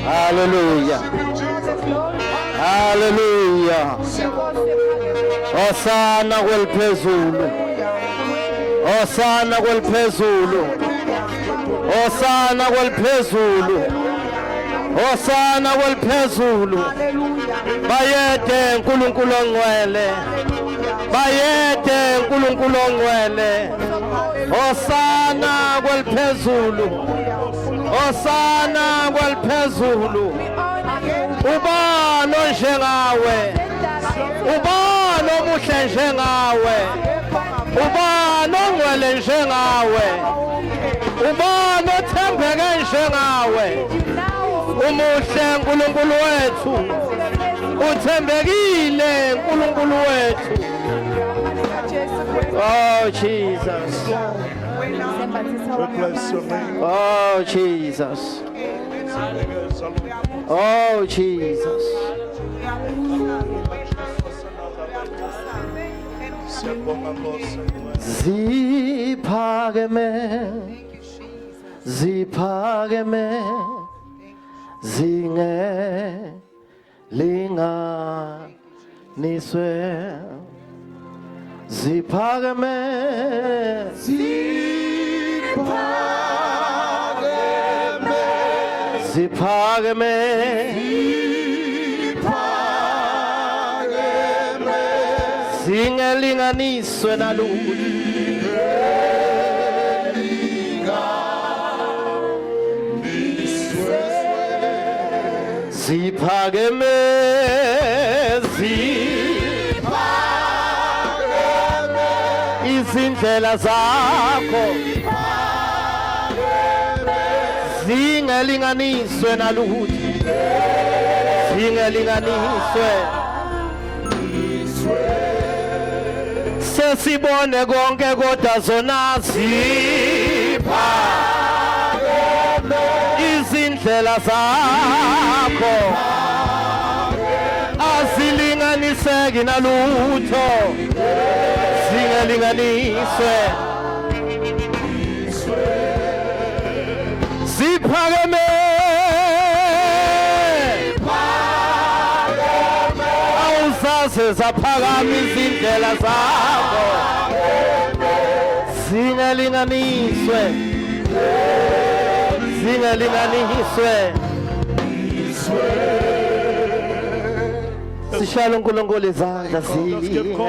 Hallelujah. Hallelujah. Osana kweliphezulu. Osana kweliphezulu. Osana kweliphezulu. Osana kweliphezulu. Bayede uNkulunkulu ongcwele. Bayede uNkulunkulu ongcwele. Osana kweliphezulu. Osana kweliphezulu. Ubani onjengawe. Ubani omuhle njengawe. Ubani ongcwele njengawe. Ubani othembeke njengawe. Umuhle uNkulunkulu wethu. Uthembekile uNkulunkulu wethu. Oh Jesus. We bless your name. Oh Jesus. Oh Jesus. Ziphakeme. Ziphakeme. Zingelinganiswe. Ziphakeme. Ziphakeme. Zingelinganiswe nalutho. Ziphakeme. Izindlela zakho zingelinganiswe nalutho. Zingelinganiswe. Sesibone konke kodwa zona ziphakeme. Izindlela zakho azilinganiseki nalutho. Zingelinganiswe. Ziphakeme. Awuzaze zaphakama izindlela zakho. Zingelinganiswe. Zingelinganiswe. Sishaya uNkulunkulu izandla zingelinganiswe.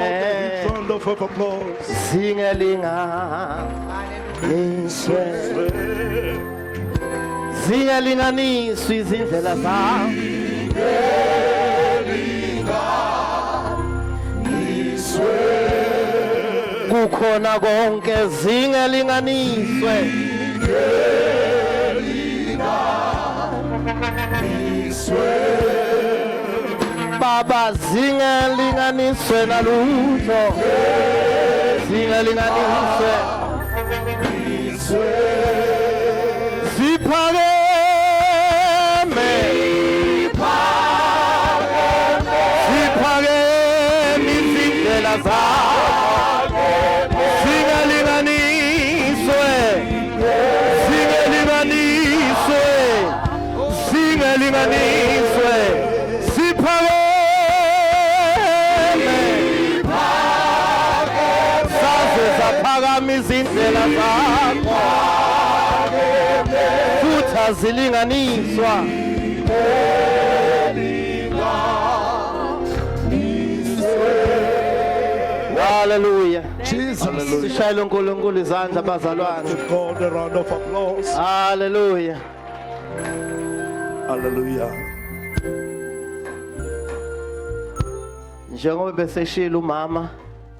Zingelinganiswe izindlela zakho. Kukhona konke zingelinganiswe. Baba zingelinganiswe nalutho. Zingelinganiswe. Ziphakeme. Ziphakeme izindlela zakho. Zingelinganiswe. Zingelinganiswe. Zingelinganiswe. Zaphakama izindlela zakho futhi azilinganiswa. Hallelujah. Jesus. Sishayele uNkulunkulu izandla bazalwane. Give God a round of applause. Hallelujah. Hallelujah. Njengoba beseshila umama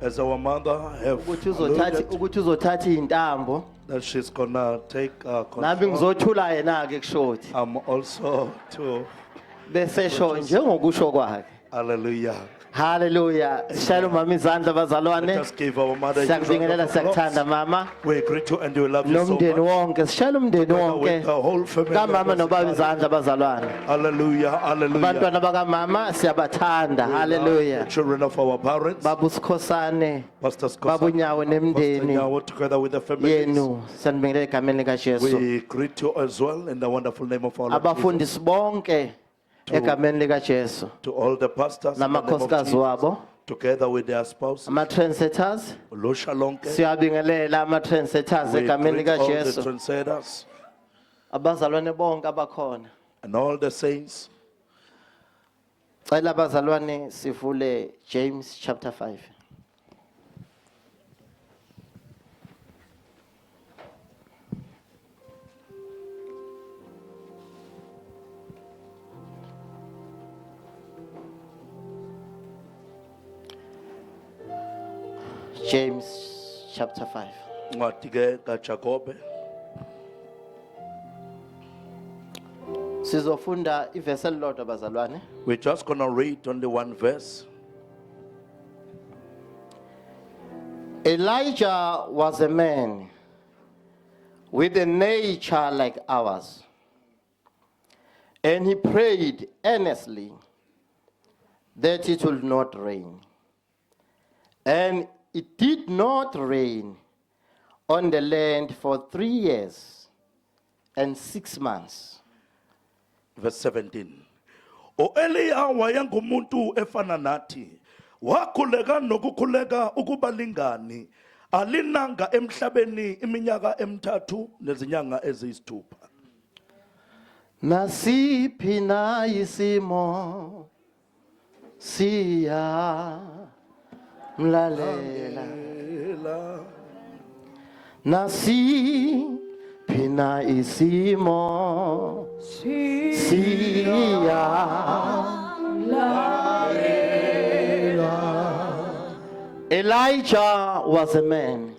As our mother have ukuthi alluded uzothatha intambo that she's gonna take nami control, ngizothula yena ke kushothi I'm also to besesho njengokusho kwakhe Hallelujah. Hallelujah. Shayela umama izandla bazalwane. Just give our mother a huge round Siyakubingelela of applause. siyakuthanda mama. We greet you and we love you so Nomndeni much. wonke. Sishayela umndeni With wonke. the whole family. Kamama nobaba izandla bazalwane. Hallelujah. Hallelujah. Abantwana bakamama siyabathanda. We love Hallelujah. the children of our parents. Baba uSikhosane, Pastor Baba Scott. uNyawo Pastor nemndeni Nyawo, together with the families. yenu. Sanibingelela egameni likaJesu. We greet you as well in the wonderful name of our Lord Jesus. Abafundisi bonke egameni likaJesu. To all the pastors in the name of Namakhosikazi Jesus, wabo. together with their spouses. Ama-trendsetters. Lusha lonke. Siyabingelela ama-trendsetters We egameni greet all the likaJesu. trendsetters Abazalwane bonke abakhona. and all the saints. Cela abazalwane sivule James chapter 5. James chapter 5. Ncwadi ke kaJakobe. Sizofunda ivesi elilodwa bazalwane. We're just going to read only one verse. Elijah was a man with a nature like ours, and he prayed earnestly that it would not rain. And it did not rain on the land for 3 years and 6 months. Verse 17. O-Eliya wayengumuntu efana nathi. Wakhuleka nokukhuleka ukubalingani. Alinanga emhlabeni iminyaka emithathu nezinyanga eziyisithupha. Nasiphi na isimo siya mlalela. Nasiphi na isimo siya Elijah was a man.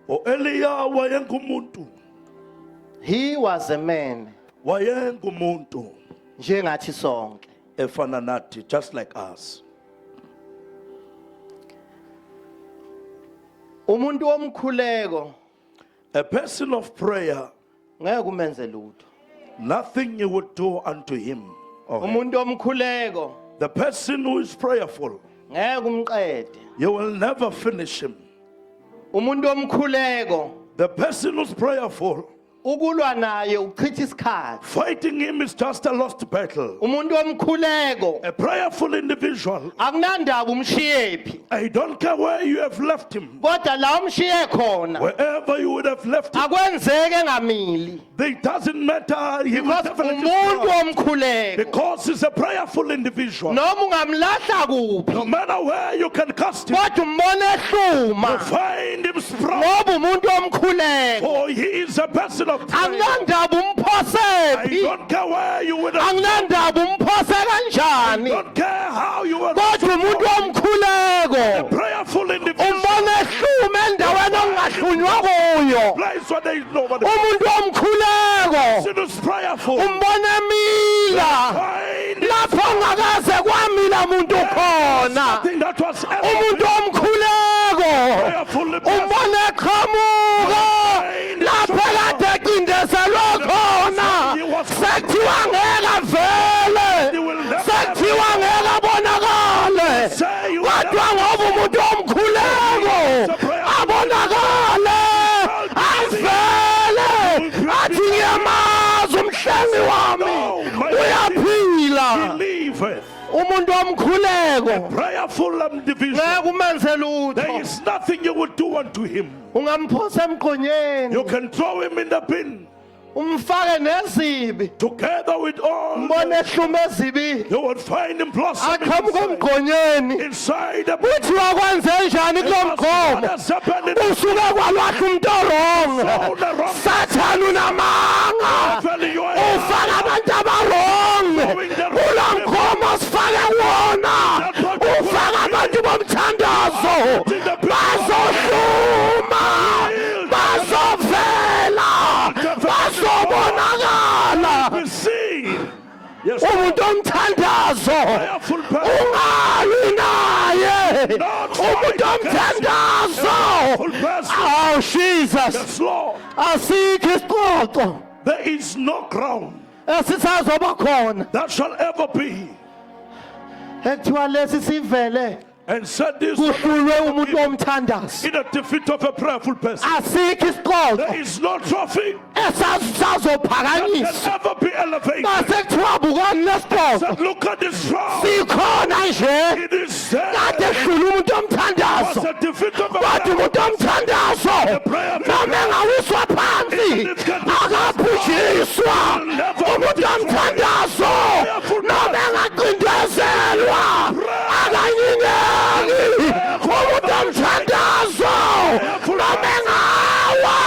O-Eliya wayengumuntu. He was a man Wayengumuntu njengathi sonke. efana nathi, just like us. Umuntu womkhuleko A person of prayer, ngeke umenze lutho. nothing you would do unto him. or her. Umuntu womkhuleko The person who is prayerful, ngeke umqede. you will never finish him. Umuntu womkhuleko The person who's prayerful, ukulwa naye uchitha isikhathi. fighting him is just a lost battle. Umuntu womkhuleko A prayerful individual, akunandaba umshiyephi. I don't care where you have left him, Kodwa la umshiye khona wherever you would have left him, akwenzeke ngamili. it doesn't matter. He will Because definitely umuntu come, womkhuleko because he's a prayerful individual. noma ungamlahla kuphi No matter where you can cast him, kodwa umbone ehluma find him strong. ngoba umuntu womkhuleko For he is a person of prayer. akunandaba I umphosephi don't care where you would have, akunandaba umphose kanjani don't care how you would kodwa umuntu womkhuleko prayerful individual. umbone ehluma endaweni ongahlunywa kuyo Place where there is nobody. umuntu womkhuleko Person who's prayerful. umbone emila Find lapho ongakaze kwamila muntu khona something that was ever umuntu womkhuleko prayerful. umbone eqhamuka lapho kade ecindezelwe khona sekuthiwa ngeke avele sekuthiwa ngeke abonakale kodwa ngoba umuntu womkhuleko abonakale avele athi ngiyamazi umhlengi wami uyaphila Believeth. umuntu womkhuleko Prayerful individual. ngeke umenze There lutho is nothing you would do unto him. ungamphosa emgqonyeni You can throw him in the bin umfake nezibi together with all. mbone ehluma ezibini You would find him blossoming aqhamuka inside, emgqonyeni inside the bin. uthi wakwenze njani kulo mgomo What has happened in usuke kwalwahla umuntu orongo all the wrong sathana unamanga family? You are ufake abantu abarongo kulo mgomo sifake wona ufake abantu bomthandazo bazohluma bazovela bazobonakala receive. Yes, umuntu omthandazo prayerful person. ungalwi naye Not umuntu fight against omthandazo prayerful person. oh Jesus Yes, Lord. asikho isiqoqo There is no ground esisazoba khona that shall ever be. ekuthiwa lesi sivele And said this kuhlulwe umuntu omthandazo in the defeat of a prayerful person. asikho isiqoqo There is no trophy that esazophakanyiswa can ever be elevated. basekuthiwa bukani lesiqoqo Said, look at this throne. sikhona nje It is there. kade hlula umuntu Was omthandazo the defeat of a kodwa prayerful umuntu omthandazo noma engawiswa phansi akabhujiswa umuntu omthandazo noma engacindezelwa akanyinyeki umuntu omthandazo noma engawa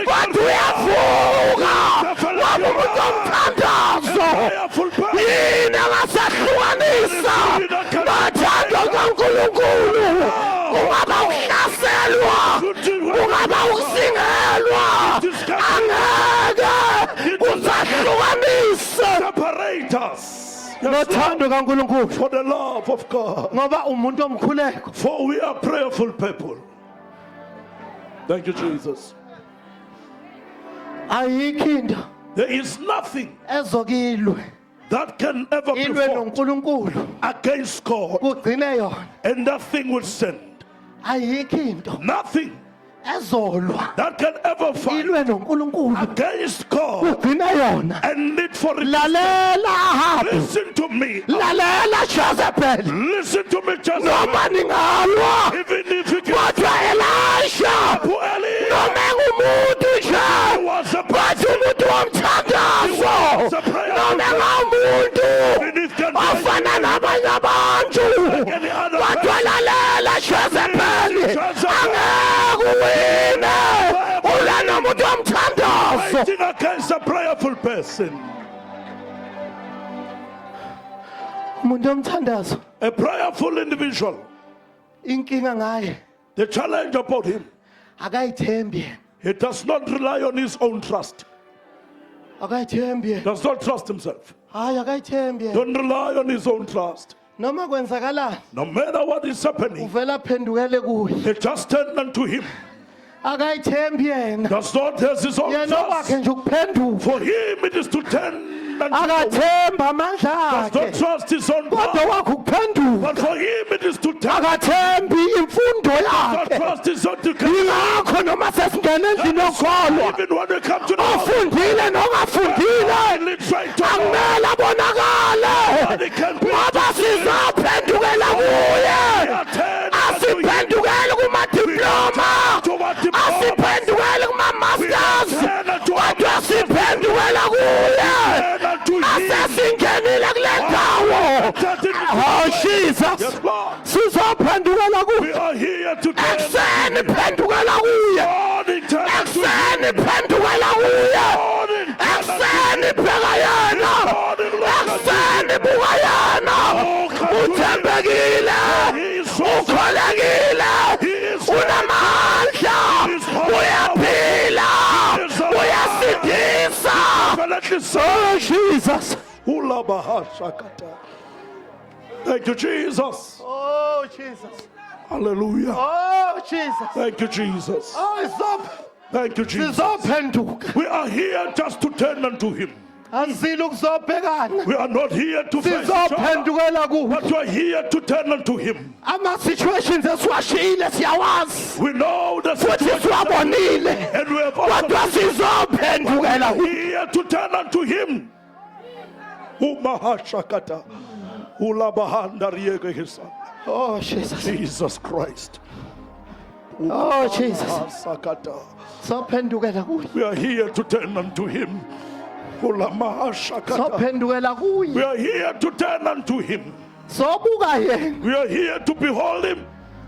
kodwa uyavuka waba umuntu omthandazo prayerful person. yini angasahlukanisa nothando kaNkulunkulu ungaba uhlaselwa ungaba usingelwa angeke usahlukanise Separate us. Yes, nothando kaNkulunkulu for the love of God. ngoba umuntu omkhuleko For we are prayerful people. Thank you, Jesus. ayikho into There is nothing ezokilwe that can ever be ilwe fought noNkulunkulu against God, kugcine yona and that thing will send. ayikho into Nothing ezolwa that can ever fight ilwe noNkulunkulu against God kugcine yona and need for it. lalela Ahabu Listen to me. lalela Jezebel Listen to me, just noma ningalwa even if you can. kodwa Elisha Who Eli noma engumuntu nje was a kodwa umuntu womthandazo noma engamuntu even if can ofana nabanye abantu any other kodwa lalela Jezebel angeke uwine ulwa nomuntu womthandazo fighting against a prayerful person. umuntu womthandazo A prayerful individual. inkinga ngaye The challenge about him, akayithembi yena he does not rely on his own trust. akayithembi yena Does not trust himself. hayi akayithembi yena Don't rely on his own trust. noma kwenzakalani No matter what is happening, uvela aphendukele kuye he just turn unto him. akayithembi yena Does not has his own yena trust. okwakhe nje ukuphenduka For him it is to turn unto him. akathemba amandla Does not akhe trust his own kodwa power. wakhe ukuphenduka But for him it is to turn. akathembi imfundo Does not yakhe trust his own to come. yingakho noma sesingena endlini yokholwa Even when we come to the house, ofundile nongafundile we try to akumele abonakale Nobody can be ngoba sizophendukela kuye attend asiphendukele kumadiploma to what the asiphendukele kuma-masters kodwa siphendukela kuye asesingenile kule ndawo oh Jesus Yes, Lord. sizophendukela We kuye are here to turn. ekuseni phendukela kuye God intended to ekuseni phendukela kuye God intended ekuseni bheka yena ekuseni buka yena uthembekile ukholekile unamandla uyaphila uyasindisa oh Jesus Thank you, Jesus. oh Jesus Hallelujah. oh Jesus Thank you, Jesus. oh Thank you, Jesus. sizophenduka We are here just to turn unto Him. asizile ukuzobhekana We are not here to fight each other, sizophendukela kuye but we are here to turn unto Him. ama-situations esiwashiyile siyawazi We know the futhi situation, siwabonile and we have also kodwa sizophendukela kuye here to turn unto Him. Umahashakata, ulabahanda riegehisa. oh Jesus Jesus Christ. oh Jesus Umahasakata. sizophendukela kuye We are here to turn unto Him. Ulamahashakata. sizophendukela We kuye are here to turn unto Him. sobuka yena We are here to behold Him.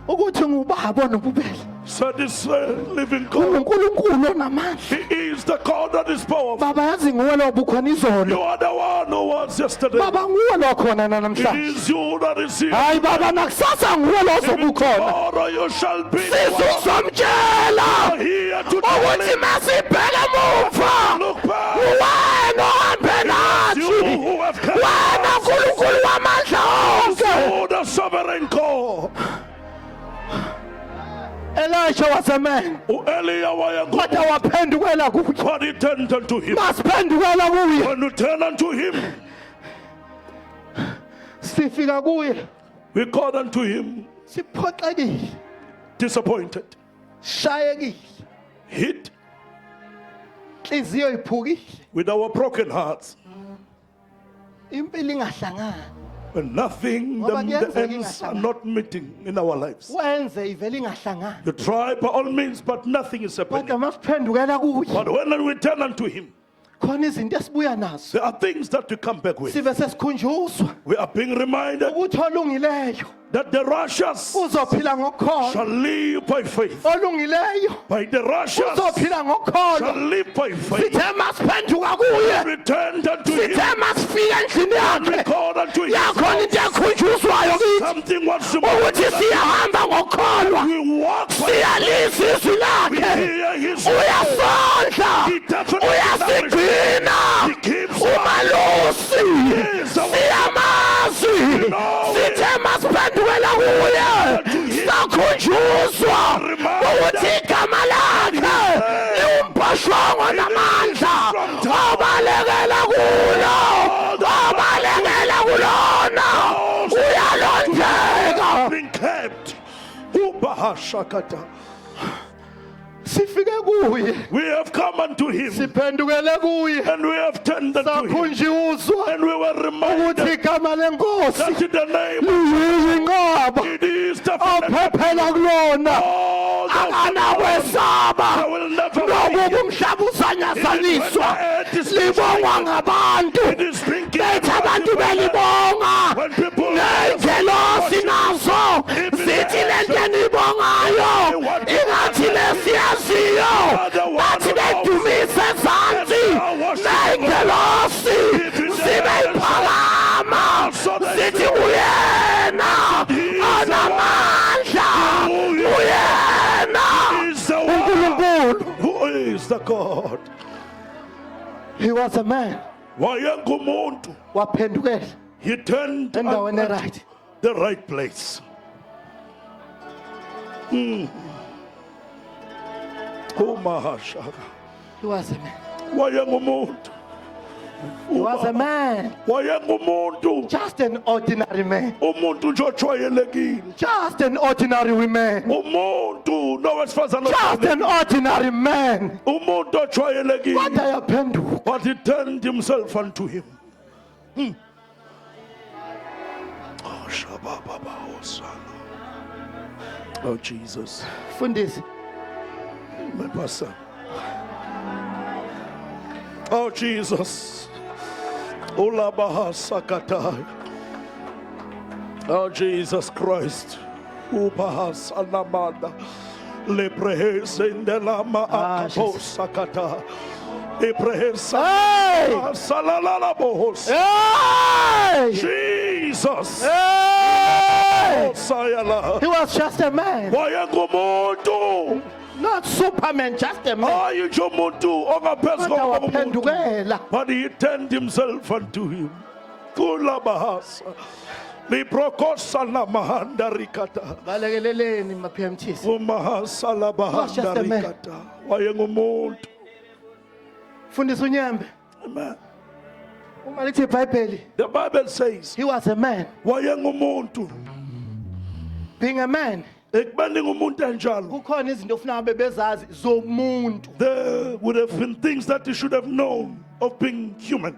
ukuthi ngubaba onobubele Said this living God. ungunkulunkulu onamandla He is the God that is powerful. baba yazi nguwe lo bukhona You izolo are the one who was yesterday. baba nguwe lo khona It namhlanje is you that is here. hayi baba nakusasa nguwe lo Even ozobukhona tomorrow you shall be the one. sizuzomtshela Here to tell ukuthi him. masibheke muva Look back. wena ohambe naye athi who have come. wena nkulunkulu wamandla onke. Oh, the sovereign God. Elisha was a man Eliya kodwa waphendukela kuye. but he turned unto him. Masiphendukela kuye When we turn unto him, sifika kuye we call unto him siphoxekile disappointed, shayekile hit inhliziyo iphukile with our broken hearts. impilo ingahlangani When nothing, the ends are not meeting in our lives. wenze ivele ingahlangani You try by all means, but nothing is happening. kodwa masiphendukela kuye But when we turn unto him, khona izinto esibuya nazo there are things that we come back with. sibe sesikhunjuzwa We are being reminded ukuthi olungileyo that the righteous uzophila ngokukholwa shall live by faith. olungileyo By the righteous uzophila shall ngokukholwa live by faith. sithe masiphenduka kuye Returned unto him. sithe masifika endlini We yakhe called unto him. yakhona into ekhunjuzwayo kithi Something was to ukuthi siyahamba ngokukholwa we walk by siyalizwa izwi we lakhe hear his uyasondla He definitely uyasigcina He keeps umalusi Yes, our- siyamazi sithe masiphendukela kuye sakhunjuzwa ukuthi igama lakhe liwumbhoshongo namandla obalekela kulo obalekela kulona uyalondeka been kept. Ubahashakata. sifike kuye We have come unto him siphendukele kuye and we have turned unto him sakhunjuzwa and we were ukuthi reminded igama lenkosi that in the name liyinqaba it is definitely ophephela kulona all the akanakwesaba I will never nokuba be. umhlaba uzanyazaniswa It is libongwa ngabantu It is being bethi abantu belibonga when people nengelosi nazo zithi lento enibongayo ingathi lesiyaziyo bathi bedumise ezansi nengelosi zibe iphakama zithi uyena anamandla uyena is the one unkulunkulu. who is the God. He was a man Wayengumuntu. waphendukela He turned endaweni unto right the right place. Oh Mahashaka. he was a man Wayengumuntu. he was a man Wayengumuntu. just an ordinary man Umuntu nje ojwayelekile. just an ordinary woman Umuntu nowesifazana just an ordinary man umuntu ojwayelekile. kodwa yaphenduka But he turned himself unto him. Oh, Shabababa Osana. Oh, Jesus. fundisi My pastor. Oh, Jesus. Ulabaha Sakatai. Oh, Jesus Christ. Ubahas Alamanda. Leprehes in the Lama Akapo Sakata. Leprehes hey Salalala Bohos. hey Jesus. hey Sayala. he was just a man Wayengumuntu. not Superman just a man Ayitsho umuntu ongaphezu kodwa komuntu. waphendukela But he turned himself unto him. Kulabahasa. Liprokosa la mahanda rikata. balekeleleni ma-PMTs Umahasa la just bahanda a man. rikata. Wayengumuntu. fundisa unyembe Amen. uma lithi ibhayibheli The Bible says, he was a man wayengumuntu. being a man Ekubeni ngumuntu enjalo. kukhona izinto ofuna ngabe bezazi zomuntu There would have been things that he should have known of being human.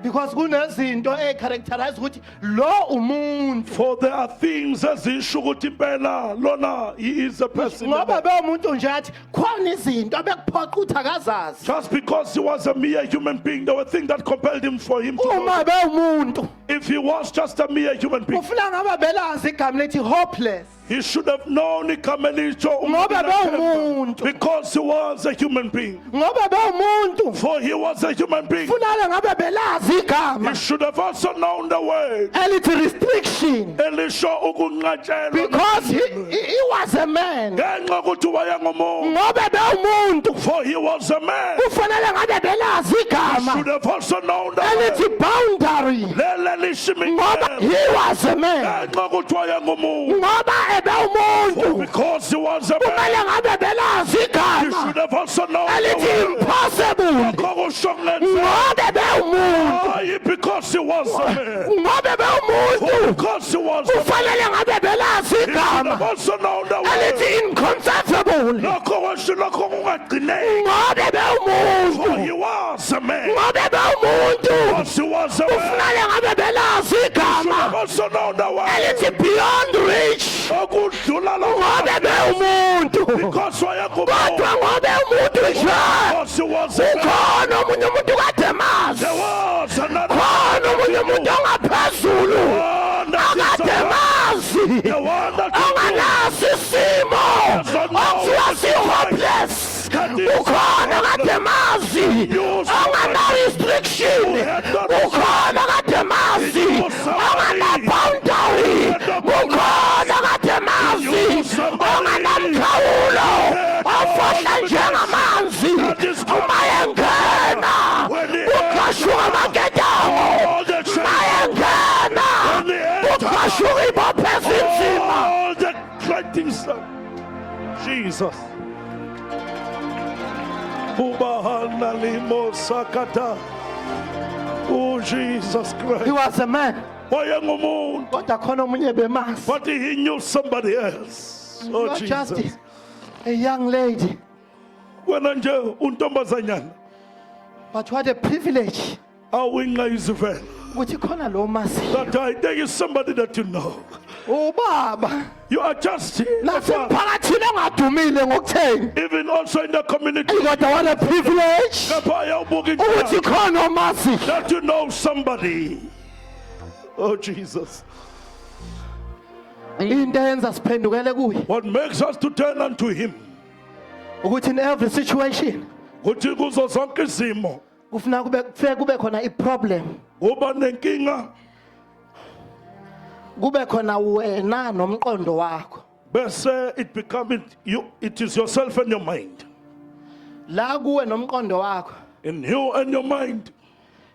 because kunezinto ey'characterize ukuthi lo umuntu For there are things ezisho ukuthi impela lona he is a person. ngoba bewumuntu nje athi khona izinto bekuphoqa ukuthi akazazi Just because he was a mere human being, there were things that compelled him for him to know. uma bewumuntu If he was just a mere human being, ufuna ngabe belazi igama lethi hopeless He should have known ikamelicho ngoba bewumuntu, because he was a human being. ngoba bewumuntu For he was a human being. funale ngabe belazi igama He should have also known the word. elithi restriction, Elisho ukunqatshelwa. because he was a man. Ngenxa ukuthi wayengumuntu. Ngoba bewumuntu For he was a man. kufanele ngabe belazi He igama should have also known the word. elithi boundary, Lele ngoba lishimikele. he was a man. Ngenxa ukuthi wayengumuntu. Ngoba ebewumuntu Because he was a man. kumele ngabe belazi He igama should have also known the elithi word. impossible, Kokusho kungenzeka. ngoba bewumuntu, Hayi, because he was a man. ngoba bewumuntu Because he was a man. kufanele ngabe belazi He should have igama also known the word. elithi inconceivable, Lokho kwesho lokho kungagcineki. ngoba bewumuntu, For he was a man. ngoba bewumuntu Because he was a man. kufanele ngabe belazi Should have igama also known the word. elithi beyond reach, Okudlula ngoba lokho. bewumuntu, Because wayengumuntu. kodwa ngoba umuntu nje Because he was a man. ukhona omunye umuntu kade mazi, There was another. khona omunye umuntu ongaphezulu one that is akade alive. mazi, The one that is onganasi isimo okuthiwa si-hopeless, ukhona kade mazi ongana-restriction, ukhona kade mazi ongana-boundary, ukhona kade mazi onganamkhawulo ofohla njengamanzi uma engena ukhashuka amaketango, all the uma chains. engena ukhashuka ibophe ezinzima. All the great things. Jesus. Ubahana limo sakata. Oh, Jesus He Christ. was a man, Wayengumuntu. kodwa khona omunye bemazi, But he knew somebody else. Oh, not just Jesus. a young lady, Wena nje untombazanyana but what a privilege awinqa izivela. ukuthi khona lo mazi. That there is somebody that you know. Ubaba You are just here. nasemphakathini ongadumile ngokutheni, Even also in the community. kodwa what a privilege Kapaya ubuki ukuthi khona omazi. that you know somebody. Oh, Jesus. Into eyenza siphendukele kuye What makes us to turn unto him? ukuthi in every situation Kuthi kuzo zonke izimo kufike kube khona i-problem, uba nenkinga kube khona wena nomqondo wakho. bese it is yourself and your mind. La kuwe nomqondo wakho In you and your mind.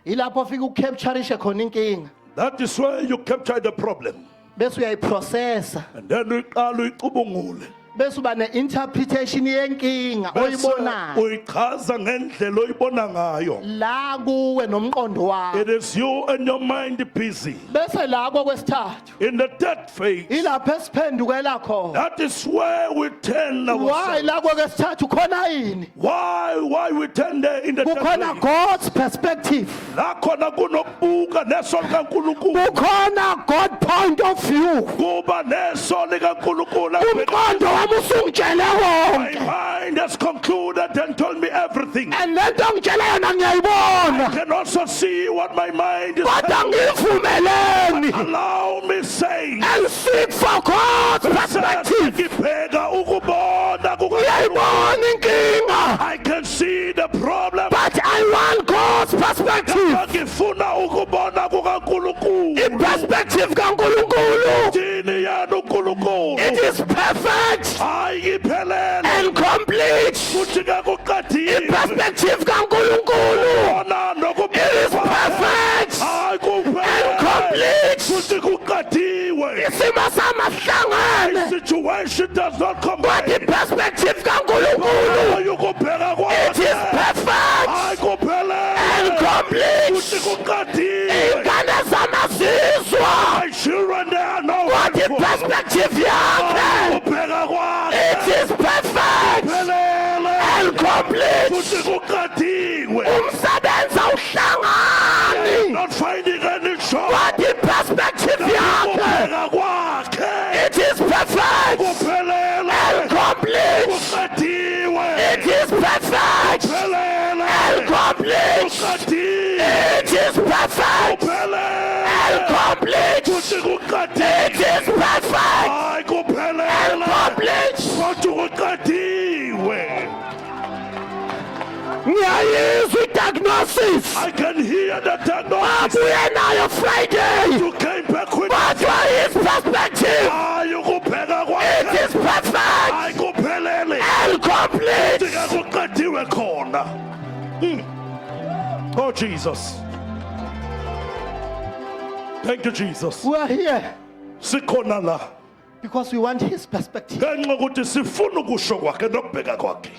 ilapho ufike ucapturishe khona inkinga, That is where you capture the problem. bese uyayiprocessa, And then uyiqala uyicubungule. bese uba ne-interpretation yenkinga Bese oyibonayo uyichaza ngendlela oyibona ngayo. la kuwe nomqondo wakho. It is you and your mind busy. Bese la kwesithathu In the third phase, ilapho esiphendukela khona. that is where we turn Why ourselves. la kwesithathu khona yini? Why we turn there in the third Kukhona phase? God's perspective, La khona kunokubuka neso likaNkulunkulu. kukhona God point of view. Kuba neso likaNkulunkulu. Umqondo wami usungitshele My konke, mind has concluded and told me everything. and lento ngitshele yona ngiyayibona, I can also see what my mind is kodwa telling me. ngivumeleni Allow me saying. and seek for God's perspective. Ngibheka ukubona kukaNkulunkulu. Ngiyayibona inkinga, I can see the problem. but I want God's perspective. Ngifuna ukubona kukaNkulunkulu. I-perspective kaNkulunkulu, Thini yena uNkulunkulu. it is perfect Ayiphelele. and complete. Kuthi kakuqedile. I-perspective kaNkulunkulu, Bona it is perfect and complete. Kuthi kuqediwe. Isimo samahlangane, Situation does not come but back. i-perspective kaNkulunkulu, Ukubheka it is kwakhe. perfect Ayikuphelele. and complete. Kuthi kuqediwe. Iy'ngane zamazizwa, My children, they are no but i-perspective yakhe, Ukubheka kwakhe. it is perfect Kuphelele. and complete. Kuthi kuqediwe. Umsebenzi awuhlangani, Not finding any job. but i-perspective yakhe, Ukubheka kwakhe. it is perfect Kuphelele. and complete. Kuqediwe. It is perfect Kuphelele. and complete. Kuqediwe. It is perfect Kuphelele. and complete. Kuthi kuqediwe. It is perfect Hayi kuphele. bayizwa i-diagnosis I can hear the diagnosis. abuye nayo Friday You came back with kodwa his perspective ukubheka it kwakhe is perfect ayikuphelele and complete. kuqediwe khona. Oh Jesus. Thank you Jesus. We are here Sikhona la because we want his perspective. ngenxa ukuthi sifuna ukusho kwakhe nokubheka kwakhe.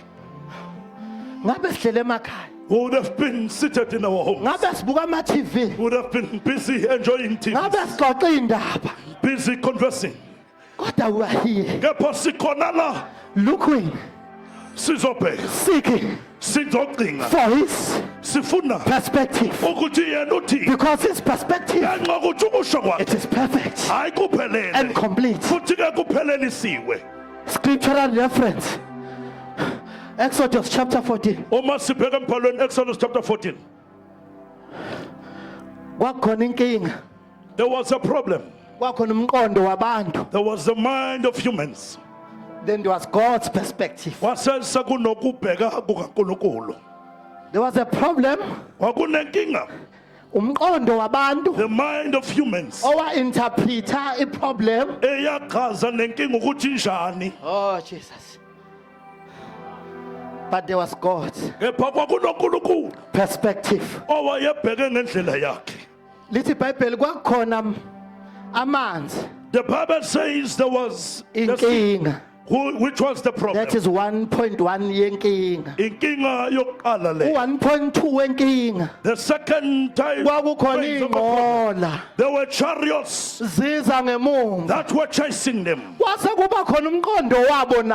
Ngabe sihlele emakhaya, We would have been seated in our homes. ngabe sibuka ama-TV, We would have been busy enjoying ngabe TV, sixoxa iy'ndaba, busy conversing. kodwa we are here Kepha sikhona la looking, sizobheka, seeking sizocinga, for his sifuna perspective, ukuthi yena uthi because his perspective ngenxa ukuthi ukusho kwakhe it is perfect hayi kuphelele and complete. futhi ke kuphelelisiwe. Scriptural reference, Exodus chapter 14. Uma sibheka embhalweni Exodus chapter 14, Kwakhona inkinga, there was a problem. kwakhona umqondo wabantu, There was the mind of humans. then there was God's perspective. Kwasesa kunokubheka kukaNkulunkulu. There was a problem, Kwakunenkinga. umqondo wabantu The mind of humans owa-interpreta i-problem. eyachaza nenkinga ukuthi njani. Oh Jesus. But there was God's Kepha kwakunoNkulunkulu perspective. owayebheke ngendlela yakhe. Lithi iBhayibheli kwakhona amanzi, The Bible says there was the sea, inkinga. which was the problem. That is 1.1 yenkinga. Inkinga yokuqala le. 1.2 wenkinga. The second time Kwakukhona phase of the problem, ingqola there were chariots ziza ngemumva. that were chasing them. Kwase kuba khona umqondo wabo It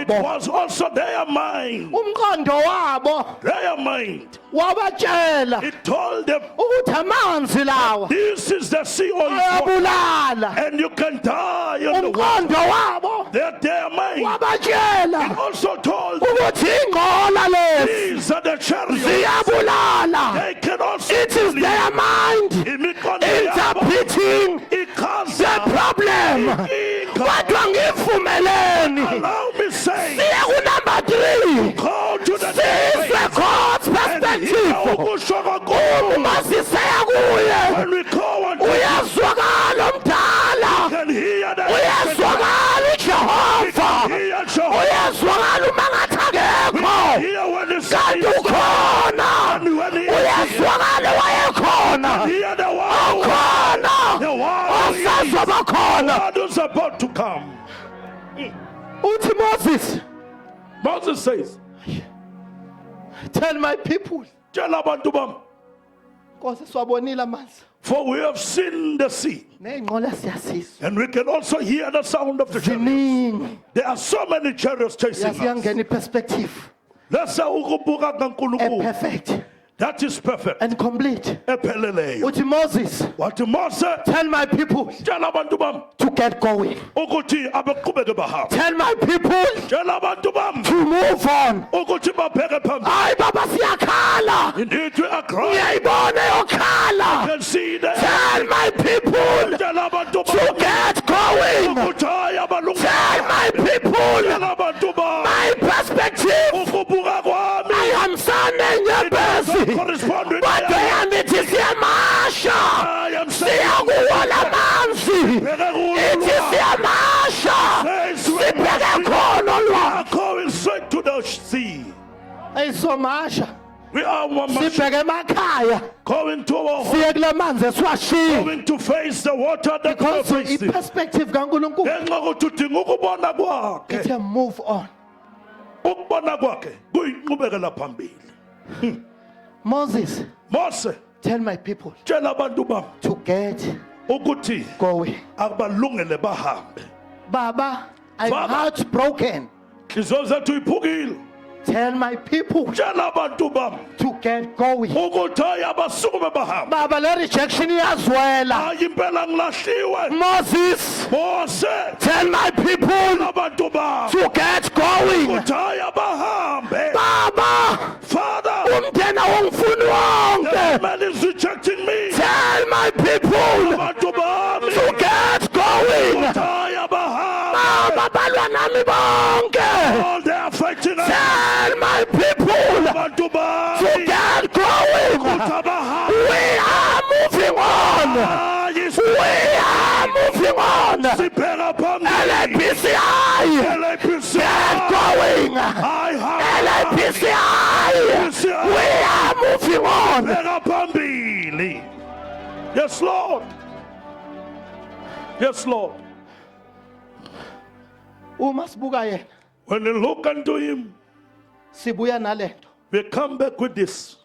nabo. was also their mind. Umqondo wabo Their mind. wabatshela It told them, ukuthi amanzi lawa this is the sea on water, ayabulala. and you can die on the water. Umqondo wabo That their mind. It wabatshela also told them, ukuthi ingqola lezi these are the chariots. ziyabulala. They can also It is their mind imiqondo yabo interpreting the ichaza problem. inkinga. Kodwa ngivumeleni Allow me say, siye ku number 3 go to the sizwe God's and hear perspective. ukusho kaNkulunkulu. Uma siseya kuye When we go and uyazwakala omdala, can hear the uyazwakala uJehova, hear Jehovah. uyazwakala uma ngathi akekho Hear when he says, kanti ukhona, and when he is here, uyazwakala wayekhona, hear the one ukhona, the one osazoba khona. who's about to come. Uthi Moses, Moses says, tell my people, tell abantu bam, Nkosi siwabonile amanzi for we have seen the sea, ney'nqola siyasizwa and we can also hear the sound of the chariot. ziningi. There are so many chariots chasing us. Yasiyangena i-perspective Let's say ukubuka kaNkulunkulu. perfect That is perfect. and complete. Epheleleyo. Uthi Moses, Wathi Mose, tell my people tshela abantu bam to get going. ukuthi abaqhubeke bahambe. Tell my people Tshela abantu bam to move on. ukuthi babheke phambili. Hayi baba siyakhala. Indeed we are crying. Ngiyayibona yokhala. Can see that. Tell my people Tshela abantu to bam get going. ukuthi hayi abalungu. Tell my people Tshela abantu bam my perspective. ukubuka kwami. Ayihambisane nyembezi. Correspond with Kodwa my yandithi siyamasha. I am saying. Siyakuwola amanzi. Ithi siyamasha. Sibheke khona We lwa. are going straight to the sea. Ayisomasha. We are Sibheke emakhaya. going to our home, Siye kula manzi esiwashiya. going to face the water that we are Because facing. i-perspective kaNkulunkulu Ngenxa yokuthi udinga ukubona kwakhe. ithi move on. Ukubona kwakhe kuyinqubekela phambili. Moses, Mose, tell my people tshela abantu bam to get ukuthi going. abalungele bahambe. Baba, I'm Father. heartbroken. Inhliziyo zethu iphukile. Tell my people Tshela abantu bam to get going. ukuthi hayi abasukume bahambe. Baba, le rejection iyazwela. Hayi impela ngilahliwe. Moses, Mose, tell my people abantu bam to get going. ukuthi hayi abahambe. Baba, Father, umntwana wongifuni the wonke. man is rejecting me. Tell my people Abantu bami to get going. ukuthi hayi abahambe. ababalwa nami bonke. All they are fighting us. Tell my people Abantu to bami. get going. Utabaha. We are moving on. We are moving on. Sibheka phambili. LAPCI, LAPCI. get going. I have LAPCI, we are moving on. Sibheka phambili. Yes, Lord. Yes, Lord. Uma sibuka yena, When you look unto him, sibuya nalento. we come back with this.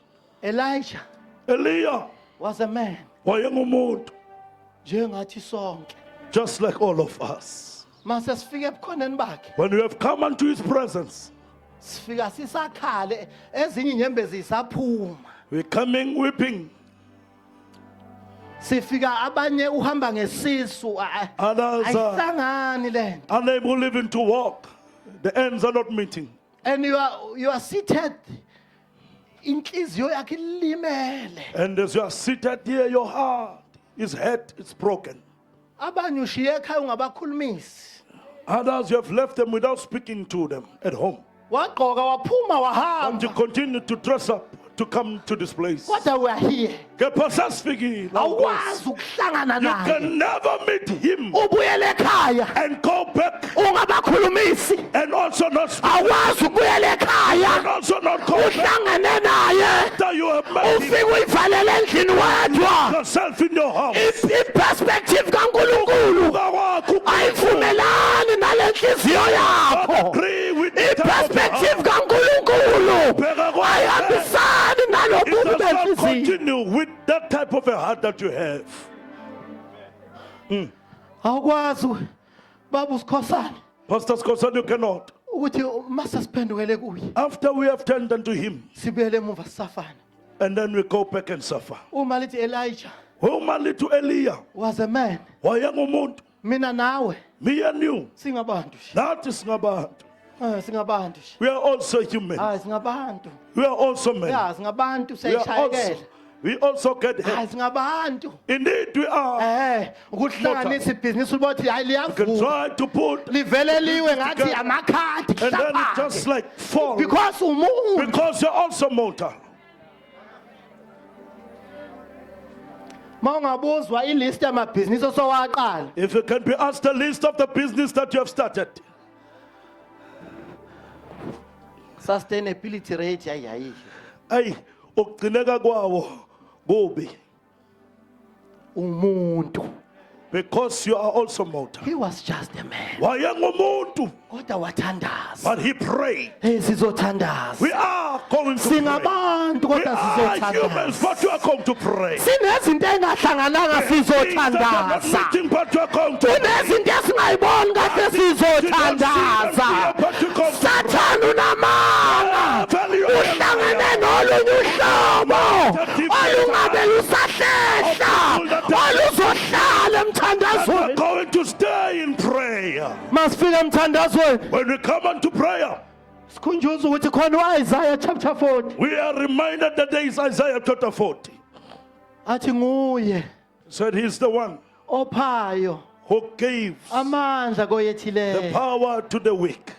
Elijah Elijah was a man wayengumuntu njengathi sonke. just like all of us. Mase sifike ebukhoneni bakhe, When we have come unto his presence, sifika sisakhale, ezinye inyembezi zisaphuma. we're coming weeping. Sifika abanye uhamba ngesisu, Others are ayihlangani lento. unable even to walk. The ends are not meeting. And you are seated, inhliziyo yakhe ilimele. And as you are seated here, your heart, his head is broken. Abanye ushiye ekhaya ungabakhulumisi. Others, you have left them without speaking to them at home. Wagqoka waphuma And you wahamba. continue to dress up to come to this place. Kodwa we are here. Kepha sesifikile. Awukwazi ukuhlangana You naye. can never meet him Ubuyele ekhaya and go back ungabakhulumisi. and also not speak Awukwazi ukubuyela and ekhaya also not go back uhlangane naye. after you have met him Ufike uyivalele endlini wedwa. yourself in your house. I-perspective kaNkulunkulu ayivumelani nale nhliziyo yakho. Agree with the type of I-perspective heart. kaNkulunkulu Bheka kwa- ayihambisani It nalobubi does not benhliziyo. continue with that type of a heart that you have. Awukwazi baba usikhosana Pastor Skosan, you cannot. ukuthi mase siphendukele kuye After we have turned unto him, sibuyele emuva sisafana. and then we go back and suffer. Uma lithi Elijah Umali to Elijah. was a man, Wayengumuntu. mina nawe Me and you. singabantu nje. That is ngabantu. Singabantu nje. We are also human. Hayi singabantu. We are also men. Ya singabantu We are also, seyishayekela. we also get Hayi hurt. singabantu. Indeed, we are. Ukuhlanganisa ibhizinisi ubothi hayi You can liyavuka. try to put, Livele liwe ngathi amakhadi and then it hlapha. just like fall. Because umuntu Because you're also mortal. mawungabuzwa ilist yamabhizinisi osowaqala. If you can be asked the list of the business that you have started, Sustainability rate yayi. ay, ukugcineka kwawo kubi. Umuntu. Because you are also mortal. He was just a man. Wayengumuntu, Kodwa wathandaza. but he prayed. Sizothandaza. We are going to pray. Singabantu We kodwa are humans, sizothandaza. but you are going to pray. Sinezinto engahlangananga Things that are not sizothandaza. meeting, but you are going to pray. Kunezinto esingayiboni kade sizothandaza. Sathana unamanga. Uhlangane nolunye uhlobo olungabe lusahlehla oluzohlala And we're emthandazweni. going to stay in prayer. Masifika emthandazweni When we come unto prayer, sikhunjuza ukuthi khona uIsaiah chapter 40 we are reminded that there is Isaiah chapter 40. athi nguye Said he's the one ophayo who gives amandla the koyethileyo. power to the weak.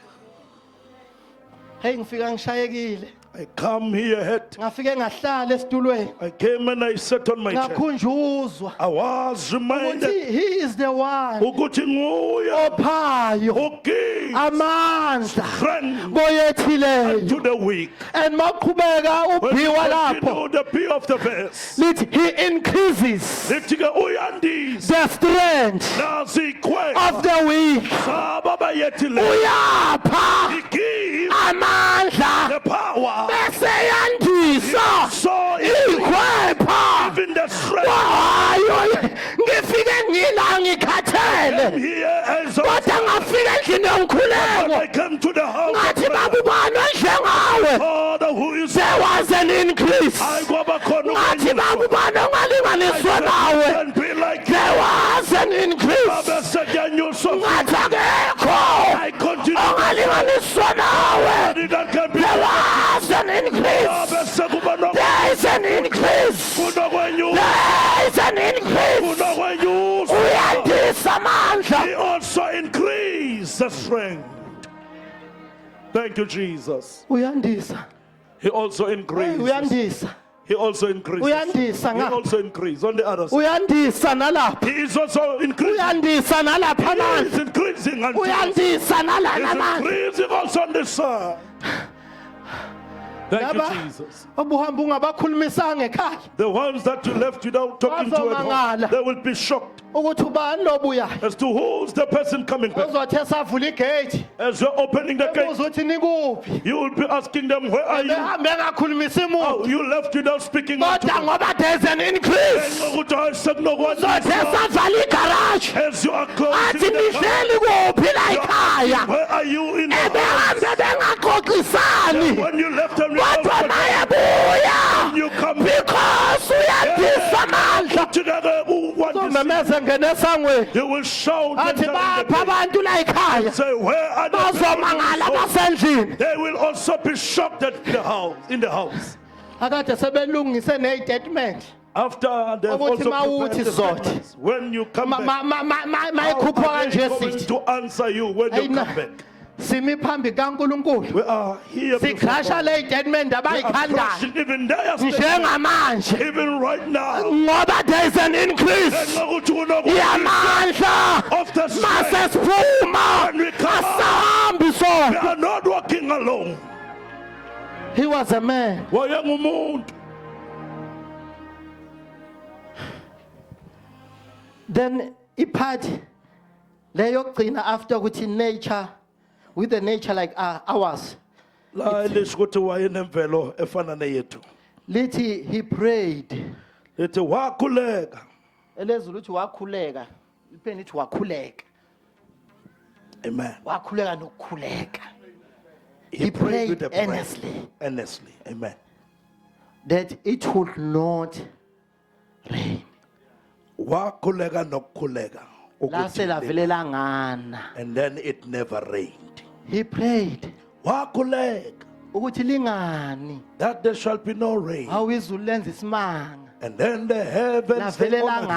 Hey ngifika ngishayekile. I come here hurt. Ngafike ngahlala esitulweni. I came and I sat on my chair. Ngakhunjuzwa I was ukuthi reminded he is the one ukuthi nguye ophayo who gives amandla strength koyethileyo. to the weak. And maqhubeka When you ubhiwa lapho continue the B of the verse, lithi he increases lithi-ke uyandisa the strength nazikhwela of the weak. saba abayethileyo. Uyapha He gives amandla the power, bese yandisa so ikhwepha. even the strength. Hayo ngifike ngila ngikhathele Here as kodwa ngafika endlini yomkhuleko I come to the house of ngathi prayer, babubani onjengawe. Father who is There was an increase. I go back on Ngathi babubani ongalinganiswa nawe. and be like There was an increase. Abesetyanyuswa. Ngathi akekho I continue ongalinganiswa nawe. that can be There was an increase. Abesekuba There is an increase. nokwenyuswa. There is an increase. Nokwenyuswa. Uyandisa amandla. He also increased the strength. Thank you, Jesus. Uyandisa. He also increases. Uyandisa. He also increases. Uyandisa He ngapha. also increases on the other side. Uyandisa nalapha. He is also increasing. Uyandisa nalapha He manje. is increasing on this. Uyandisa nalana He's manje. increasing also on this side. Thank you, Laba Jesus. obuhamba ungabakhulumisanga ekhaya The ones that you left without talking to at home, Bazomangala. they will be shocked ukuthi ubani lobuya. as to who's the person coming back. Uzothe savula igate. As you're opening the gate, Uzothi nikuphi? you will be asking them, where are you? Behambe ngakhulumisa Oh, umuntu. you left without speaking out to Kodwa them. ngoba there's an increase. Uzothe savala igarage. As you are closing Athi the door, nihleli kuphi la ekhaya? where are you in the house? Behambe bengaxoxisani. When you left them, Kodwa maye buya. you come back Because uyandisa amandla. together. Who want to Uzomemeza ngene esangweni. see? You will shout and Athi tell bapha them, abantu la ekhaya. say, where are the Bazomangala people? basendlini. They will also be shocked at the house, in the house. Akade sebelungise ney'statement. After they've Ukuthi also mawuthi prepared the sizothi. statements. When you come back, Mayikhupha how are they kanje going sithi. to answer you when you Ayina. come back? Simi phambi kaNkulunkulu. We are here before Sikrasha God. le statement We are abayikhandayo. crushing even their statements. Njengamanje. Even right now. Ngoba there is an increase. Yamandla. Of the Mase strength. siphuma. When we come out, Asahambi we sona. are not walking alone. He was a man. Wayengumuntu. Then ipart leyo yokugcina after ukuthi nature with a nature like ours. La elisho ukuthi wayenemvelo efana neyethu. Lithi he prayed. Lithi wakhuleka. Elezulu uthi wakhuleka. Lipheni lithi wakhuleka. Amen. Wakhuleka nokukhuleka. He prayed with a prayer. earnestly Earnestly. Amen. that it would not rain. Wakhuleka nokukhuleka. Lase lavelela ngana. And then it never rained. He prayed Wakhuleka ukuthi lingani. that there shall be no rain. Awu izulu lenza isimanga. And then the heavens they Lavelela honored him,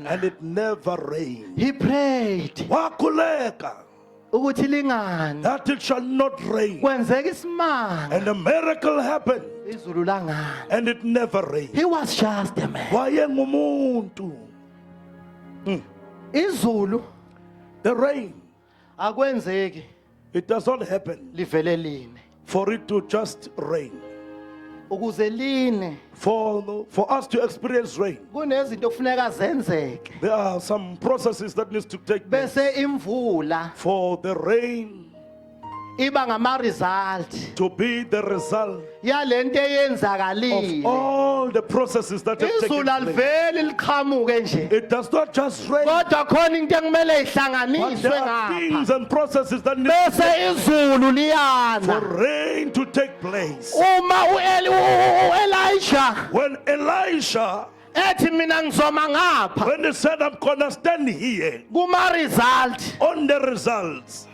ngana. and it never rained. He prayed Wakhuleka ukuthi lingani. that it shall not rain. Kwenzeka isimanga. And a miracle happened, Izulu langana. and it never rained. He was just a man. Wayengumuntu. Izulu The rain, akwenzeki it does not happen livele line. for it to just rain. Ukuze line For us to experience rain, kunezinto kufuneka zenzeke. there are some processes that needs to take place. Bese imvula For the rain iba ngama result to be the result yalento of eyenzakalile. all the processes that have taken Izulu place. aliveli liqhamuke nje. It does not just rain, Kodwa khona into ekumele but ihlanganiswe there are things ngapha. and processes that need Bese izulu for liyana. rain to take place. Uma Elijah When Elisha, ethi mina ngizoma ngapha when he said, I'm gonna stand here kuma result on the results,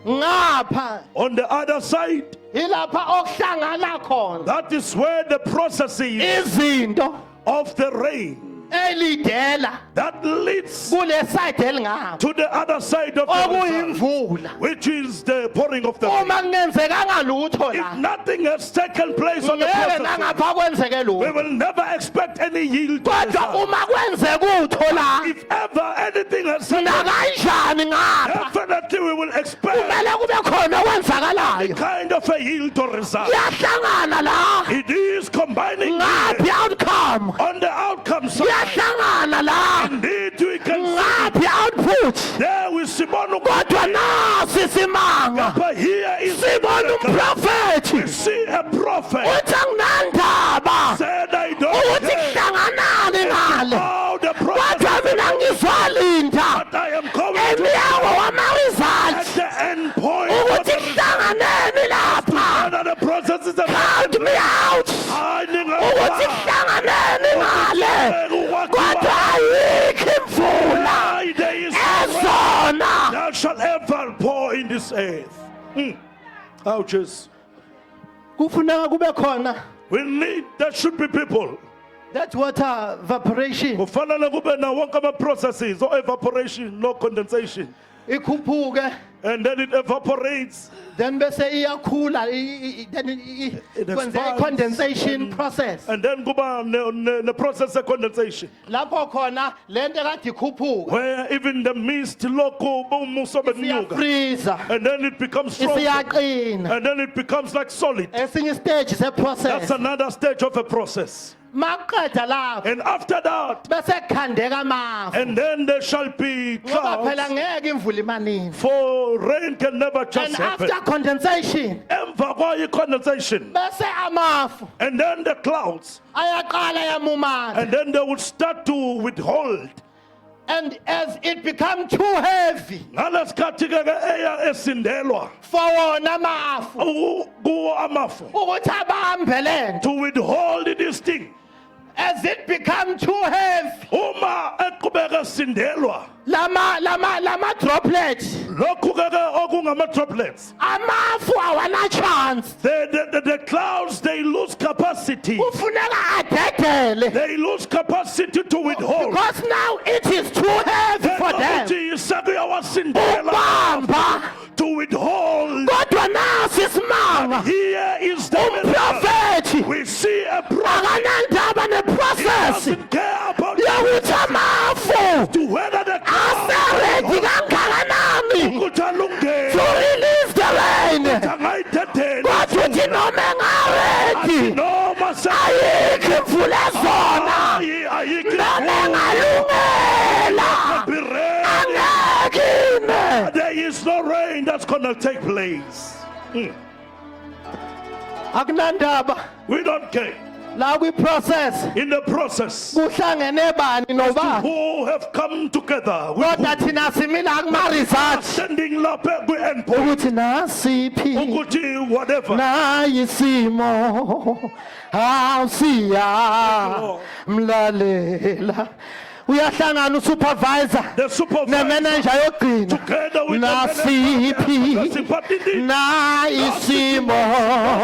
ngapha on the other side, ilapha okuhlangana khona that is where the processes izinto of the rain elidela that leads kule side elingapha to the other side of the result, okuyimvula. which is the pouring of the rain. Uma kungenzekanga lutho If la nothing has taken place on the ngeke process, nangapha kwenzeke we lutho. will never expect any yield. to Kodwa result. uma kwenzeka utho la If ever anything has na happened, kanjani ngapha definitely we will expect kumele kube khona okwenzakalayo. kind of a yield to result. Yahlangana la It is combining ngaphi outcome. on the outcome side. Yahlangana la Indeed, we can see ngaphi output. there we Simon, Kodwa nasi simanga but here is sibona we umprofethi see a prophet uthi anginandaba said, I don't ukuthi care kuhlanganani ngale. how the prophet, Kodwa mina ngizwalinda but I am coming to emnyango at wama-results the end point ukuthi of the result. kuhlanganeni lapha. Whether the process is Count me out ukuthi kuhlanganeni ngale. Kodwa ayikho imvula ezona thou shalt ever pour in this earth. Ouches. kufuneka kube khona We need, there should be people. that water evaporation Kufanele kube na wonke ama processes, no evaporation, no condensation. ikhuphuke and then it evaporates. then bese iyakhula then kwenze expands condensation process And then kuba the process of condensation, lapho khona lento ekade ikhuphuka where even the mist lokhu umuso benyuka, iyafreeza and then it becomes frozen, isiyaqina and then it becomes like solid. esinye stage That's seprocess another stage of a process. maqeda lapho And after that, bese khandeka amafu and then there shall be ngoba phela clouds, ngeke imvula imaningi for rain can never and just happen. after condensation Emva kwayo condensation, bese amafu and then the clouds, ayaqala yamumana and then they will start to withhold. and as it become too heavy Ngalesikhathi ke eya esindelwa for wona amafu kuwo amafu ukuthi abambe lento to withhold this thing. as it become too heavy Uma eqhubeka esindelwa, lama droplet lokhu ke okungama droplets, amafu awana chance the clouds, they lose capacity. ufuneka adedele They lose capacity to withhold. because now it is too heavy for them Ukuthi sekuyawasindela ubamba to withhold. kodwa nasi isimanga Here is the miracle. umprofethi We see a prophet. akanandaba He neprocess doesn't care about yokuthi amafu to whether the clouds aseredi kangakanani ukuthi alungele, to release the rain angayithatheli. kodwa uthi noma engaredi Noma ayikho imvula ezona noma engalungela angekine there is no rain that's gonna take place. akunandaba We don't care. la kwi-process In the process, kuhlangene bani nobani who have come together with kodwa thina simila kuma-result standing lapha kwi-endpoint ukuthi nasiphi ukuthi whatever nayisimo awusiya mlalela uyahlangana usupervisor the supervisor nemanager yogcina together with the nasiphi manager, but in the nayisimo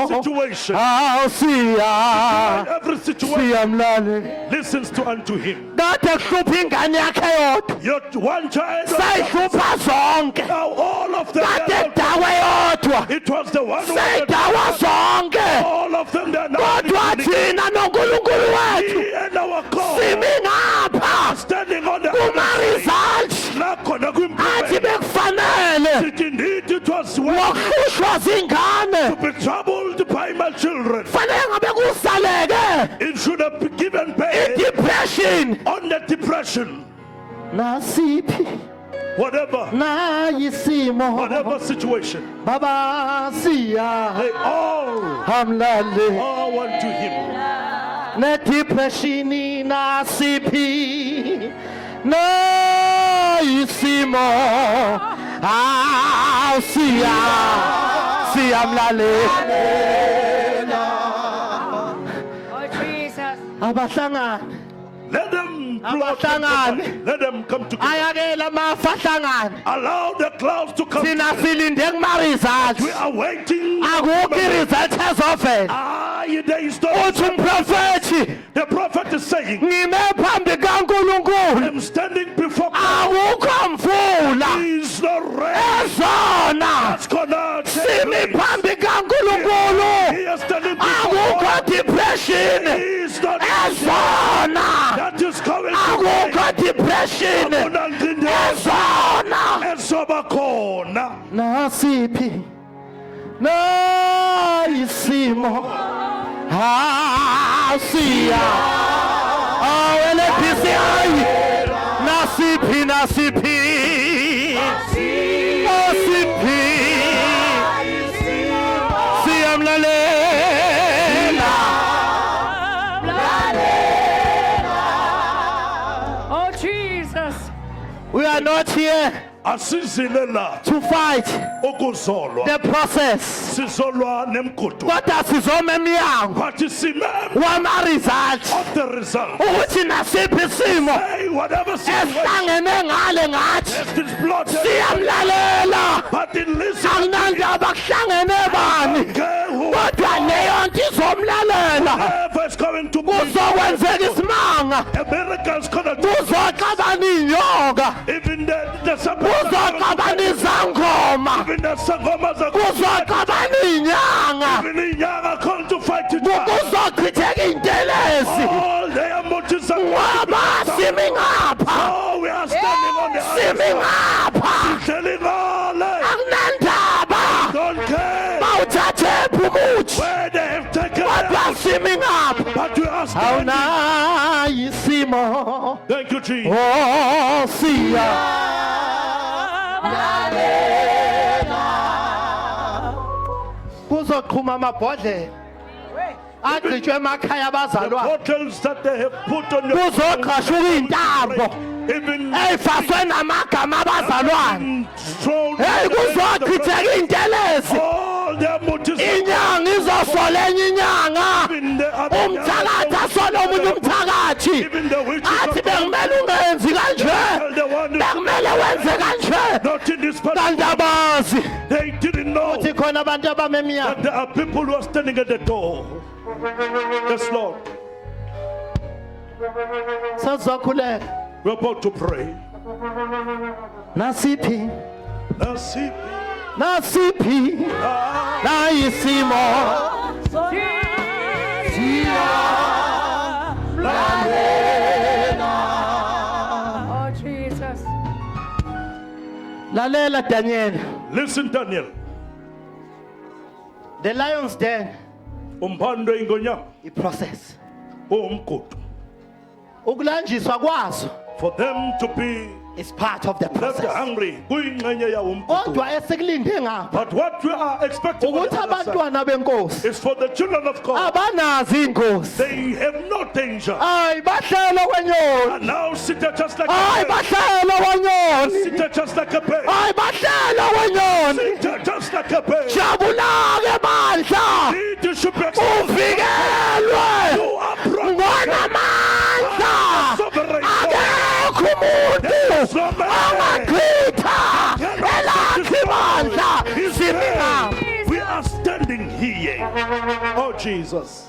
situation, awusiya every situation siya mlalela listens to unto him. kade kuhlupha ingane yakhe yodwa Your one child, sayihlupha zonke now all of them, kade dawe yodwa it was the one who seyidawa zonke all of them, they are now kodwa thina nonkulunkulu wethu he and our God simi ngapha standing on the kuma-result lakhona athi kwimpilo. bekufanele It indeed it was well wokuhlushwa zingane to be troubled by my children. fanele ngabe kusaleke It should have been given pain i-depression on the depression, nasiphi whatever nayisimo situation. baba siya They all hamlale want to him. ne-depression nasiphi nayisimo awusiya siyamlalela Oh, Jesus. abahlangane Let them flow Abahlangane. together. Let them come together. ayakela amafu ahlangane Allow the clouds to come. thina silinde kuma-result We are waiting. akukho i-result ezovela There is no. uthi umprofethi The prophet is saying, ngime phambi kankulunkulu I'm standing before God. akukho mvula There is no rain. ezona That's gonna take simi place. phambi kankulunkulu He is standing before akukho God. depression He is not ezona that is coming to akukho depression ezona esobakhona. nasiphi nayisimo asiya awelebhisihayi nasiphi nasiphi nasiphi siyamlalela Oh, Jesus. we are not here Asizile la to fight ukuzolwa. the process Sizolwa nemgudu. kodwa sizoma emnyango But simem wama-result of the result. ukuthi nasiphi isimo Hey, whatever situation esihlangene ngale ngathi is plotted, siyamlalela but in listen, akunandaba kuhlangene bani kodwa leyo nto izomlalela whoever is going to be kuzokwenzeka isimanga a miracle is gonna do. kuzoxabana iy'nyoka Even the kuzoxabana izangoma sangoma zakho kuzoxabana inyanga even inyanga called to fight each other. kuzochitheka intelezi All their motives are ngoba simi ngapha oh, we are standing on the simi other side. ngapha Telling all akunandaba don't care bawuthathe umuthi where they have taken kodwa us. simi ngapha But we are standing. awunayo isimo Thank you, Jesus. oh siya kuzoqhuma amabhodlela agqitshwe emakhaya The abazalwane bottles that they have put on your kuzoqhashuka iy'ntambo even ey'faswe namagama abazalwane thrown heyi kuzochitheka iy'ntelezi all their motives inyanga izosola enye inyanga even the other umthakathi asole omunye umthakathi even the witches athi of bekumele ungenzi kanje tell the one bekumele wenze kanje not in this part. kanti abazi They didn't know ukuthi khona abantu abamemnyama that there are people who are standing at the door. Yes, Lord. sesizokhuleka We're about to pray. nasiphi Nasiphi nasiphi nayisimo Oh, Jesus. lalela Daniel Listen, Daniel. the lions den Umphandwe ingonyama iprocess umgudu. ukulanjiswa kwazo For them to be is part of the left process hungry. Kuyingxenye yawo umgudu. kodwa esekulinde ngapha But what we are expecting on ukuthi the other side abantwana benkosi is for the children of God. abanazi inkosi They have no danger. hayi bahlelo kwenyoni And now sit there just like hayi a bear. bahlelo kwenyoni Sit there just like a bear. hayi bahlelo kwenyoni Sit there just like a bear. jabula-ke bandla Need you should be exalted. uvikelwe You are protected. ngonamandla Sovereign God. akekho umuntu angachitha elakhi bandla simi We are standing here. Oh Jesus.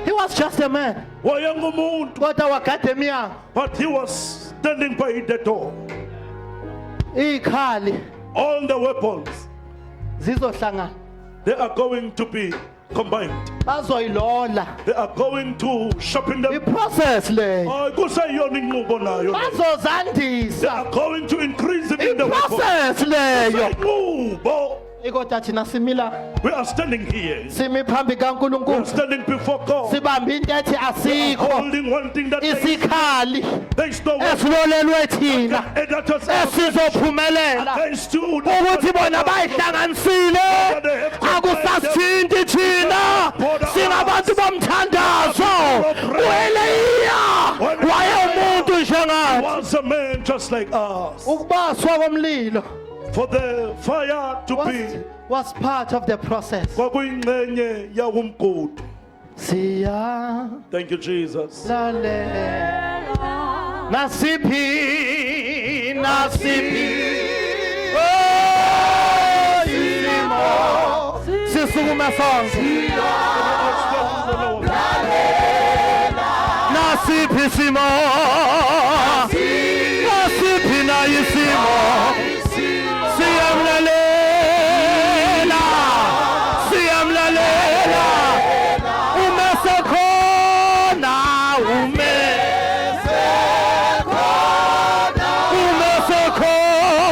he was just a man Wayengumuntu, kodwa wagada emnyango but he was standing by the door. izikhali All the weapons, zizohlangana they are going to be combined. bazoyilola They are going to sharpen them. iprocess leyo Oh, kusayiyona inqubo nayo. They bazozandisa are going to increase them in the weapons. iprocess leyo Inqubo. kodwa thina simila We are standing here. simi phambi We are kaNkulunkulu standing before God. sibambe into ethi asikho Holding one thing that isikhali there is no weapon esilolelwe thina that has esizophumelela against you. ukuthi bona bayihlanganisile akusasithinti thina singabantu bomthandazo uEliya wayewumuntu njengathi Was a man just like us. ukubaswa komlilo For the fire to be was part of the process kwakuyingxenye yawumgudu. siya Thank you, Jesus. lalela nasiphi oh isimo sisukume sonke nasiphi isimo nasiphi na isimo siyamlalela siyamlalela umesekhona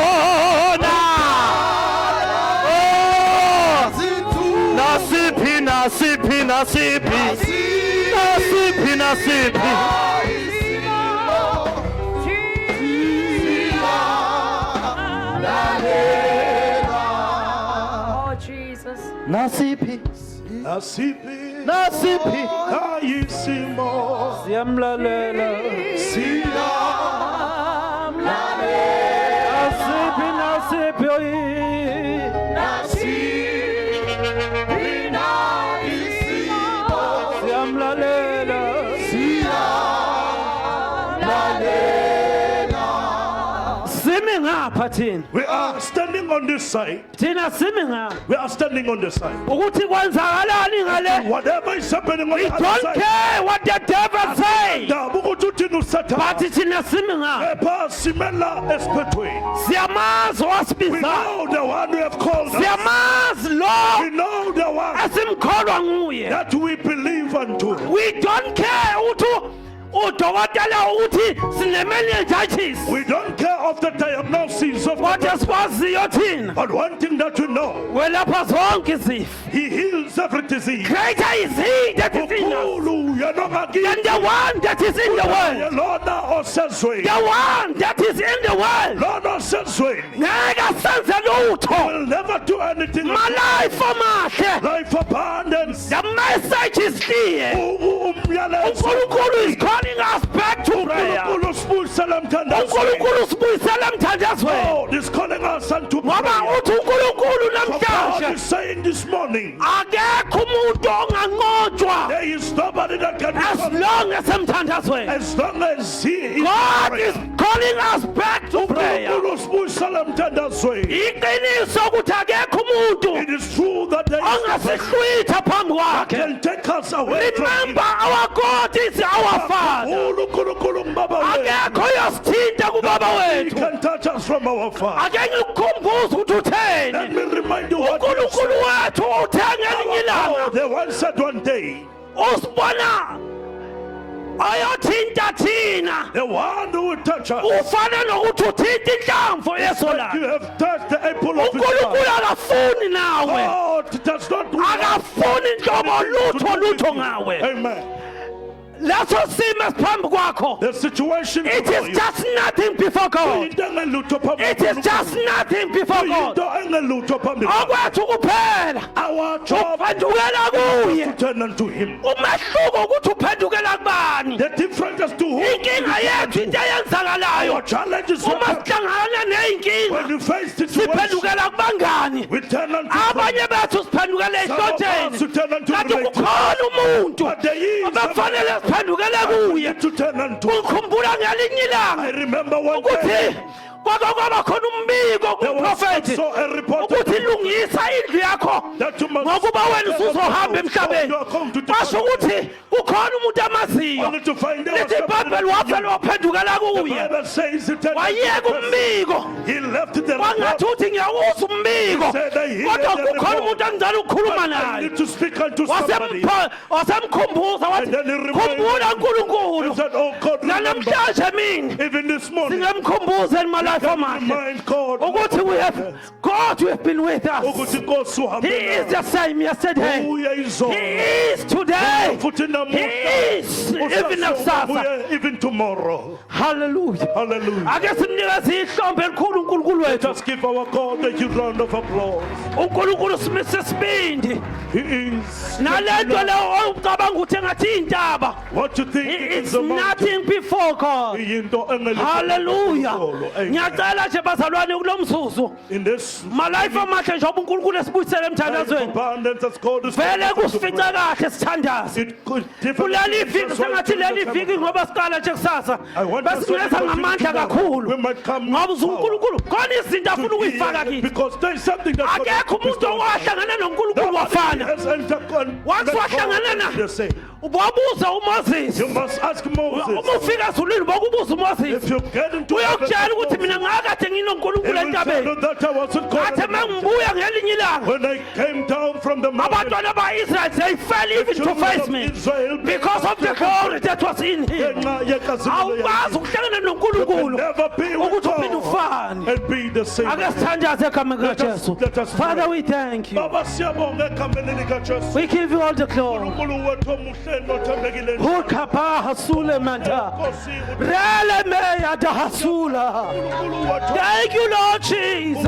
umesekhona oh nasiphi nasiphi nasiphi nasiphi nasiphi Oh, Jesus. nasiphi Nasiphi nasiphi kayisimo Siyamlalela, nasiphi nasiphi oyi. Siyamlalela, simi ngapha thina We are standing on this side. thina simi ngapha We are standing on this side. ukuthi kwenzakalani ngale Whatever is happening on we the other don't side. care what the devil say Ndaba ukuthi uthini uSathane. bathi thina simi ngapha Kepha simela esiphethweni. siyamazi We wasibizayo know the one who have called us. siyamazi We lo know the one esimkholwa nguye that we believe unto. we don't care ukuthi udokotela uthi sine-many judges We don't care of the diagnosis of kodwa the sikwaziyo thina but one thing that we know, welapha zonke izifo he heals every disease. greater is he that is in us Ukhulu yena than the one that is in the world lona osezweni. the one that is in the world Lona osezweni. ngeke senze lutho Will never do anything. malayife amahle Life abundance. the message is clear Umyalezo. unkulunkulu is calling us back to prayer uNkulunkulu usibuyisela emthandazweni. unkulunkulu usibuyisela emthandazweni God is calling us unto ngoba prayer. uthi unkulunkulu So God namhlanje is saying this morning, akekho umuntu onganqotshwa there is nobody that can be as called long as emthandazweni as long as he is God prayer. is calling us back to prayer uNkulunkulu usibuyisela emthandazweni. iqiniso ukuthi akekho umuntu It is true that there is nobody ongasihlwitha phambi that kwakhe can take us away from him. remember our God is our Father uNkulunkulu ngubaba wethu. akekho yosithinta kubaba He wethu can touch us from our Father. ake ngikukhumbuze ukuthi utheni Let me remind you what he unkulunkulu said. wethu uthe ngelinye ilanga The one said one day, usibona ayothinta thina the one who will touch us. ufana nokuthi uthinta inhlamvu yeso You lakhe have touched the apple of his unkulunkulu eye. akafuni nawe God does not do akafuni nhlobo lutho lutho anything. ngawe Amen. leso simo esiphambi kwakho The situation it before is you. just nothing before God Into engelutho phambi it is just nothing before God Into engelutho phambi kwakhe. okwethu kuphela Our job uphendukela is kuye to turn unto him. umehluko ukuthi uphendukela kubani The difference is to whom inkinga yethu into eyenzakalayo our challenge is uma what sihlangana ney'nkinga when you face situation, siphendukela kubangani we turn unto abanye bethu siphendukela Some of us who turn ehlotsheni unto kanti relatives. kukhona umuntu But there is obefanele siphendukele kuye to turn unto. ukhumbula ngelinye I ilanga remember one ukuthi day kwake kwaba khona umbiko there was kumprofethi also a report ukuthi lungisa indlu yakho that you must ngokuba wena usuzohamba emhlabeni You are going to basho ukuthi kukhona umuntu amaziyo only to find out lithi ibhayibheli wavele waphendukela the kuye Bible says he turned wayeka unto the person. umbiko He left the kwangathi report. uthi ngiyawuza umbiko He said that he kodwa read the kukhona report. umuntu angizala ukukhuluma But I naye need to speak unto somebody. wasemkhumbuza wathi And then he reminded khumbula He nkulunkulu said, oh God, remember, nanamhlanje mina even this morning, singemkhumbuza in my life can amahle remind God ukuthi God we have been with us ukuthi Nkosi uhambe he is nawe. the same yesterday Uye he izolo. is today Futhi he namuhla. is even Usasoma nakusasa uye even tomorrow. hallelujah Hallelujah. ake simnikeze ihlombe elikhulu unkulunkulu Let wethu us give our God a huge round of applause. unkulunkulu simise sibindi He is. nalento leyo ucabanga ukuthi engathi iy'ntaba What you think it's is a mountain. nothing before God Iyinto engelutho hallelujah kakhulu. Amen. ngiyacela nje bazalwane kulo mzuzu In this malayife amahle njengoba unkulunkulu esibuyisele emthandazweni abundance that's called us. vele kusifice kahle sithandaze It could kuleli viki sengathi leli viki ngoba siqala nje kusasa besikunetha ngamandla kakhulu ngoba uzunkulunkulu khona izinto afuna ukuyifaka kithi because there is something that akekho umuntu owahlangana nonkulunkulu wafana wathi wahlangana na ubabuza umoses You must ask Moses. uma ufika ezulwini bokubuza umoses If you get into uyokutshela ukuthi mina ngakade nginonkulunkulu entabeni that I wasn't called. athe mangibuya ngelinye ilanga When I came down from the mountain, abantwana ba-israel they fell even to children face of me Israel, because of the glory that was in him ngenxa yenkazimulo awukwazi yakhe, ukuhlangana you nonkulunkulu can never be with ukuthi uphinde God ufane and be the same. ake sithandaze egameni likajesu let us pray. father we thank you Baba siyabonga egameni likaJesu. we give you all the glory uNkulunkulu wethu omuhle nothembekileyo. ukapa hasule manta Nkosi, rele meya dahasula uNkulunkulu wethu thank you lord jesus